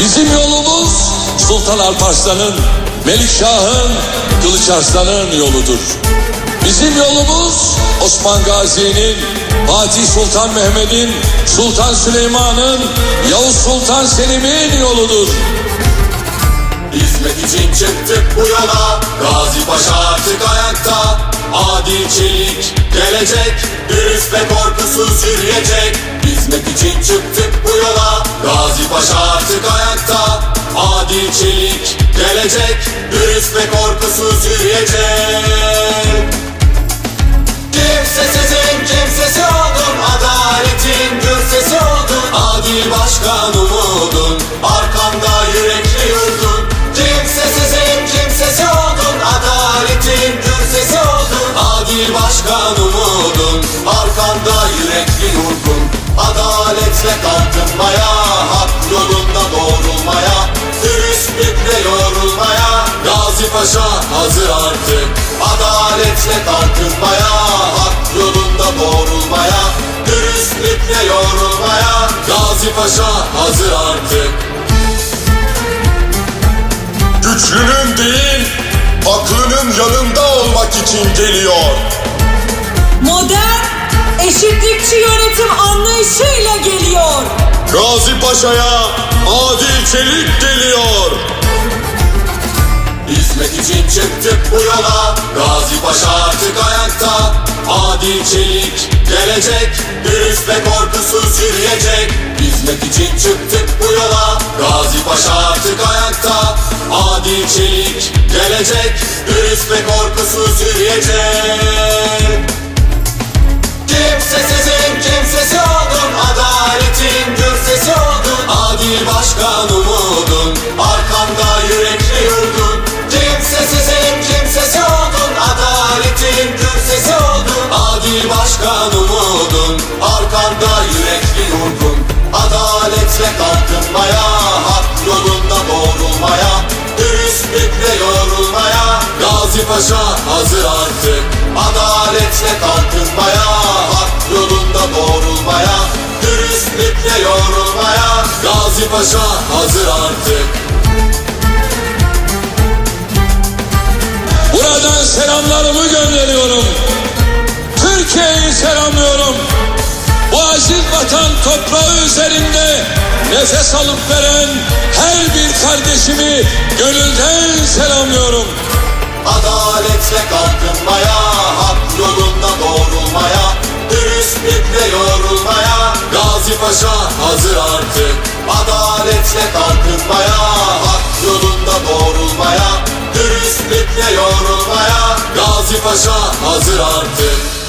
Bizim yolumuz Sultan Alparslan'ın, Melikşah'ın, Kılıç Arslan'ın yoludur. Bizim yolumuz Osman Gazi'nin, Fatih Sultan Mehmet'in, Sultan Süleyman'ın, Yavuz Sultan Selim'in yoludur. Hizmet için çıktık bu yola, Gazi Paşa artık ayakta. Adil çelik gelecek, dürüst ve korkusuz yürüyecek. Hizmet için çıktık bu yola, Gazi Paşa artık ayakta. Adil çelik gelecek, dürüst ve korkusuz yürüyecek. Kimsesizin kimsesi oldun, adaletin gür sesi oldun. Adil başkan umudun, arkanda yürekli yurdun. Kimsesizin kimsesi oldun, adaletin gür sesi oldun. Adil başkan umudun, arkanda yürekli yurdun. Adaletle kalkınmaya, hak yolunda doğrulmaya, dürüstlükle yorulmaya, Gazi Paşa hazır artık. Adaletle kalkınmaya, hak yolunda doğrulmaya, dürüstlükle yorulmaya, Gazi Paşa hazır artık. Güçlünün değil, haklının yanında olmak için geliyor. Modern, eşitlikçi yönetim anlayışıyla geliyor. Gazi Paşa'ya adil çelik geliyor. Hizmet için çıktık bu yola, Gazi Paşa artık ayakta. Adil çelik gelecek, dürüst ve korkusuz yürüyecek. Hizmet için çıktık bu yola, Gazi Paşa artık ayakta. Adil çelik gelecek, dürüst ve korkusuz yürüyecek. Kimsesizin kimsesi oldun, adaletin gür sesi oldun. Adil başkan umudun, arkanda yürekli yurdun. Kimsesizin kimsesi oldun, adaletin gür sesi oldun. Adil başkan umudun, arkanda yürekli yurdun. Adaletle kalkınmaya, hak yolunda doğrulmaya, dürüstlükle yorulmaya, Gazi Paşa hazır artık. Adaletle kalkınmaya, hak yolunda doğrulmaya, dürüstlükle yorulmaya, Gazi Paşa hazır artık. Buradan selamlarımı gönderiyorum. Türkiye'yi selamlıyorum. Bu aziz vatan toprağı üzerinde nefes alıp veren her bir kardeşimi gönülden selamlıyorum. Adaletle kalkınmaya, hak yolunda doğrulmaya, dürüstlükle yorulmaya, Gazi Paşa hazır artık. Adaletle kalkınmaya, hak yolunda doğrulmaya, dürüstlükle yorulmaya, Gazi Paşa hazır artık.